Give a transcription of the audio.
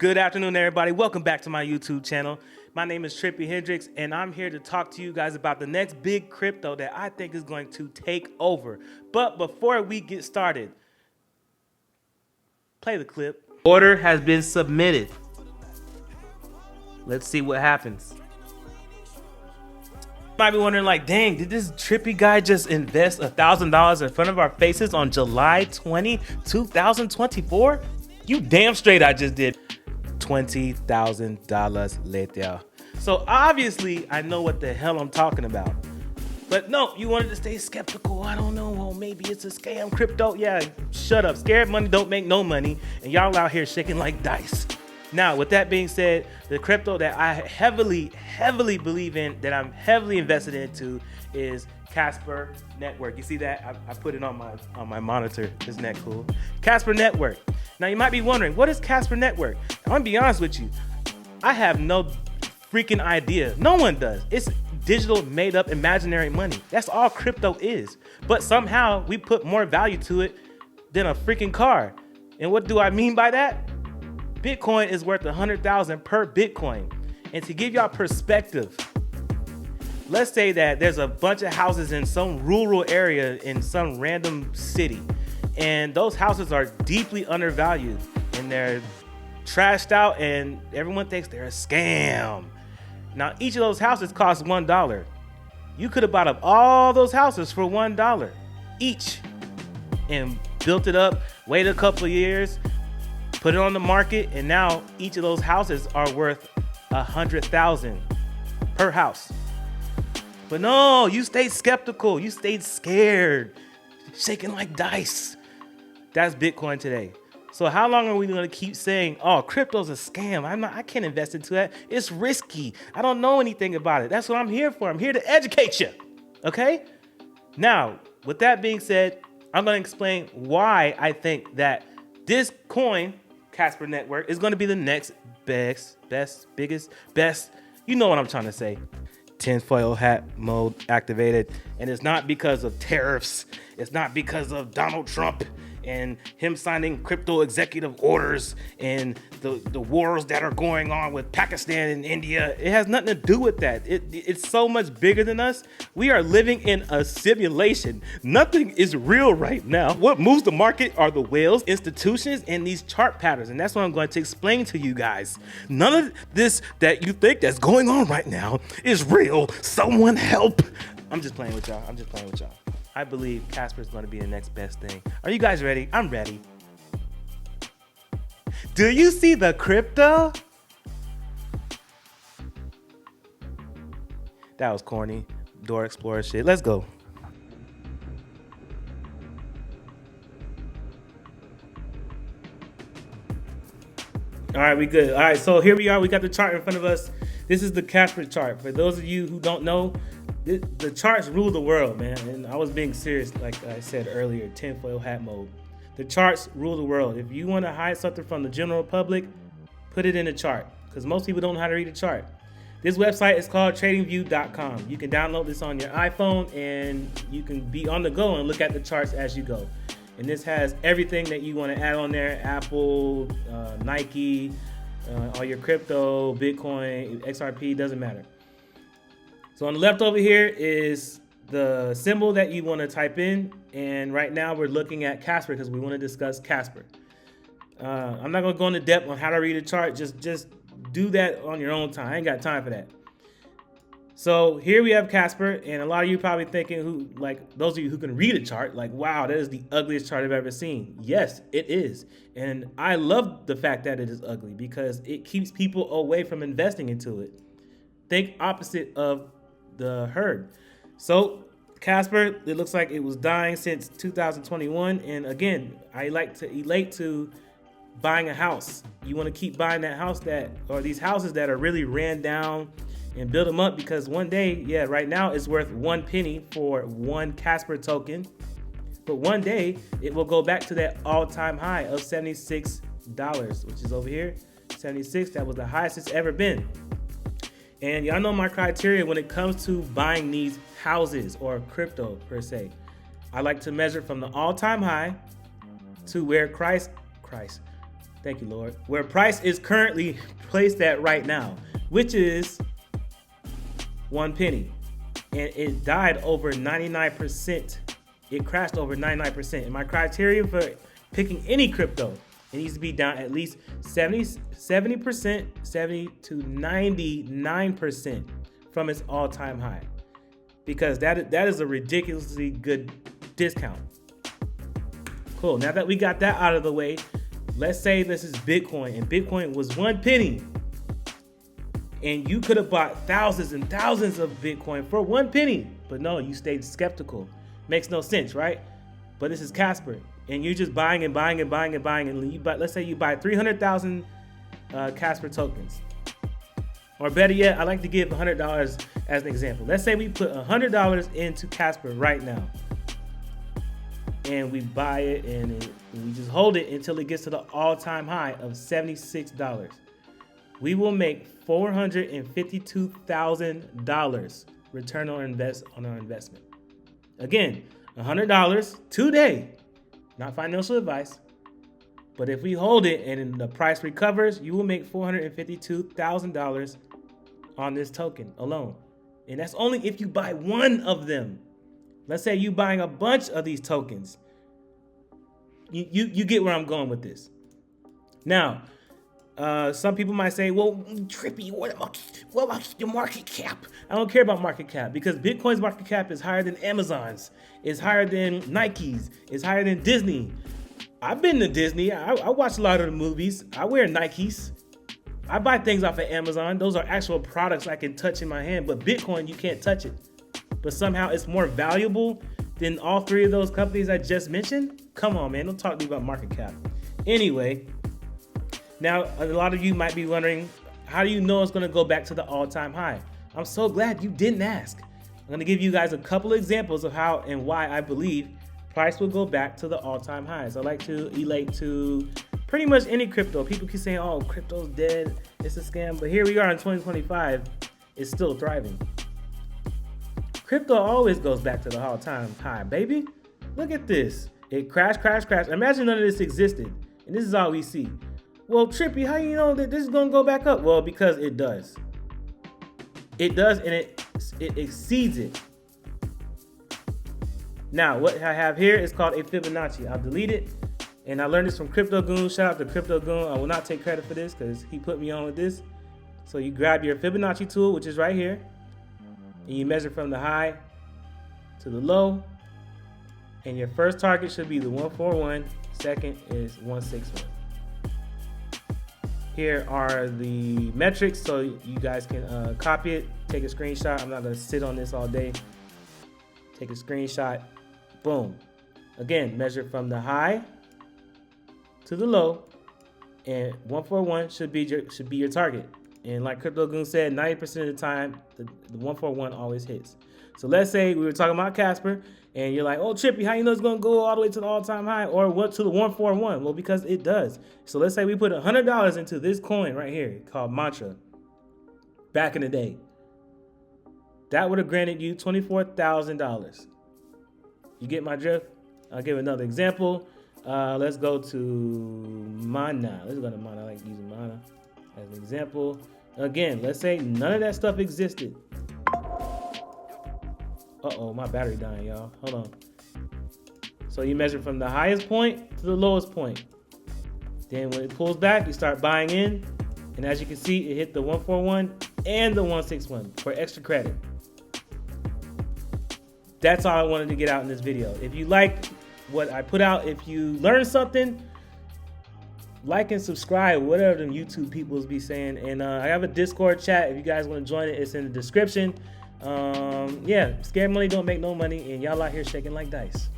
Good afternoon, everybody. Welcome back to my YouTube channel. My name is Trippyhendrix, and I'm here to talk to you guys about the next big crypto that I think is going to take over. But before we get started, play the clip. Order has been submitted. Let's see what happens. You might be wondering, like, dang, did this Trippy guy just invest $1,000 in front of our faces on July 20, 2024? You damn straight I just did. $20,000 later. So obviously I know what the hell I'm talking about. But no, you wanted to stay skeptical. I don't know. Well, maybe it's a scam crypto. Yeah, shut up. Scared money don't make no money. And y'all out here shaking like dice. Now, with that being said, the crypto that I heavily believe in, that I'm heavily invested into, is Casper Network. You see that? I put it on my monitor. Isn't that cool? Casper Network. Now, you might be wondering, what is Casper Network? I'm gonna be honest with you. I have no freaking idea. No one does. It's digital, made up, imaginary money. That's all crypto is. But somehow we put more value to it than a freaking car. And what do I mean by that? Bitcoin is worth $100,000 per Bitcoin. And to give y'all perspective, let's say that there's a bunch of houses in some rural area in some random city, and those houses are deeply undervalued and they're trashed out and everyone thinks they're a scam. Now, each of those houses costs $1. You could have bought up all those houses for $1 each and built it up, waited a couple of years, put it on the market, and now each of those houses are worth $100,000 per house. But no, you stayed skeptical. You stayed scared, shaking like dice. That's Bitcoin today. So how long are we going to keep saying, oh, crypto's a scam? I can't invest into that. It's risky. I don't know anything about it. That's what I'm here for. I'm here to educate you. Okay? Now, with that being said, I'm going to explain why I think that this coin, Casper Network, is going to be the next biggest, best. You know what I'm trying to say. Tinfoil hat mode activated. And it's not because of tariffs. It's not because of Donald Trump and him signing crypto executive orders and the wars that are going on with Pakistan and India. It has nothing to do with that. It's so much bigger than us. We are living in a simulation. Nothing is real right now. What moves the market are the whales, institutions, and these chart patterns. And that's what I'm going to explain to you guys. None of this that you think that's going on right now is real. Someone help. I'm just playing with y'all. I believe Casper is going to be the next best thing. Are you guys ready? I'm ready. Do you see the crypto? That was corny. Door Explorer shit. Let's go. All right, we good. All right, so here we are. We got the chart in front of us. This is the Casper chart. For those of you who don't know, the charts rule the world, man. And I was being serious, like I said earlier, tinfoil hat mode. The charts rule the world. If you want to hide something from the general public, put it in a chart, because most people don't know how to read a chart. This website is called tradingview.com. You can download this on your iPhone and you can be on the go and look at the charts as you go. And this has everything that you want to add on there: Apple, Nike, all your crypto, Bitcoin, XRP, doesn't matter. So on the left over here is the symbol that you want to type in. And right now we're looking at Casper because we want to discuss Casper. I'm not going to go into depth on how to read a chart. Just do that on your own time. I ain't got time for that. So here we have Casper, and a lot of you probably thinking, those of you who can read a chart, like, wow, that is the ugliest chart I've ever seen. Yes, it is. And I love the fact that it is ugly because it keeps people away from investing into it. Think opposite of the herd. So Casper, it looks like it was dying since 2021. And again, I like to elate to buying a house. You want to keep buying that house or these houses that are really ran down and build them up, because one day, yeah, right now it's worth 1 penny for one Casper token. But one day it will go back to that all-time high of $76, which is over here, 76. That was the highest it's ever been. And y'all know my criteria when it comes to buying these houses or crypto per se. I like to measure from the all-time high to where Thank you, Lord. Where price is currently placed at right now, which is 1 penny. And it died over 99%. It crashed over 99%. And my criteria for picking any crypto, it needs to be down at least 70%, 70 to 99% from its all-time high. Because that is a ridiculously good discount. Cool. Now that we got that out of the way, let's say this is Bitcoin, and Bitcoin was 1 penny. And you could have bought thousands and thousands of Bitcoin for 1 penny. But no, you stayed skeptical. Makes no sense, right? But this is Casper. And you're just buying and buying and buying and buying. And you buy, let's say you buy 300,000 Casper tokens. Or better yet, I like to give $100 as an example. Let's say we put $100 into Casper right now. And we buy it and we just hold it until it gets to the all-time high of $76. We will make $452,000 return on our investment. Again, $100 today, not financial advice. But if we hold it and the price recovers, you will make $452,000 on this token alone. And that's only if you buy one of them. Let's say you're buying a bunch of these tokens. You get where I'm going with this. Now, some people might say, well, Trippy, what about the market cap? I don't care about market cap because Bitcoin's market cap is higher than Amazon's. It's higher than Nike's. It's higher than Disney. I've been to Disney. I watch a lot of the movies. I wear Nikes. I buy things off of Amazon. Those are actual products I can touch in my hand. But Bitcoin, you can't touch it. But somehow it's more valuable than all three of those companies I just mentioned? Come on, man. Don't talk to me about market cap. Anyway, now a lot of you might be wondering, how do you know it's going to go back to the all-time high? I'm so glad you didn't ask. I'm going to give you guys a couple of examples of how and why I believe price will go back to the all-time highs. I like to relate to pretty much any crypto. People keep saying, oh, crypto's dead, it's a scam. But here we are in 2025, it's still thriving. Crypto always goes back to the all-time high, baby. Look at this. It crashed. Imagine none of this existed, and this is all we see. Well, Trippy, how you know that this is gonna go back up? Well, because it does. It does, and it exceeds it. Now, what I have here is called a Fibonacci. I'll delete it, and I learned this from Crypto Goon. Shout out to Crypto Goon. I will not take credit for this because he put me on with this. So you grab your Fibonacci tool, which is right here, and you measure from the high to the low, and your first target should be the 141, second is 161. Here are the metrics, so you guys can copy it, take a screenshot. I'm not gonna sit on this all day. Take a screenshot, boom. Again, measure from the high to the low, and 141 should be your target. And like Crypto Goon said, 90% of the time, the 141 always hits. So let's say we were talking about Casper, and you're like, oh, Trippy, how you know it's going to go all the way to the all-time high or what to the 141? Well, because it does. So let's say we put $100 into this coin right here called Mantra back in the day. That would have granted you $24,000. You get my drift? I'll give another example. Let's go to Mana. Let's go to Mana. I like using Mana as an example. Again, let's say none of that stuff existed. Uh-oh, my battery dying, y'all. Hold on. So you measure from the highest point to the lowest point. Then when it pulls back, you start buying in. And as you can see, it hit the 141 and the 161 for extra credit. That's all I wanted to get out in this video. If you liked what I put out, if you learned something, like and subscribe, whatever them YouTube peoples be saying. And I have a Discord chat. If you guys want to join it, it's in the description. Yeah, scared money don't make no money, and y'all out here shaking like dice.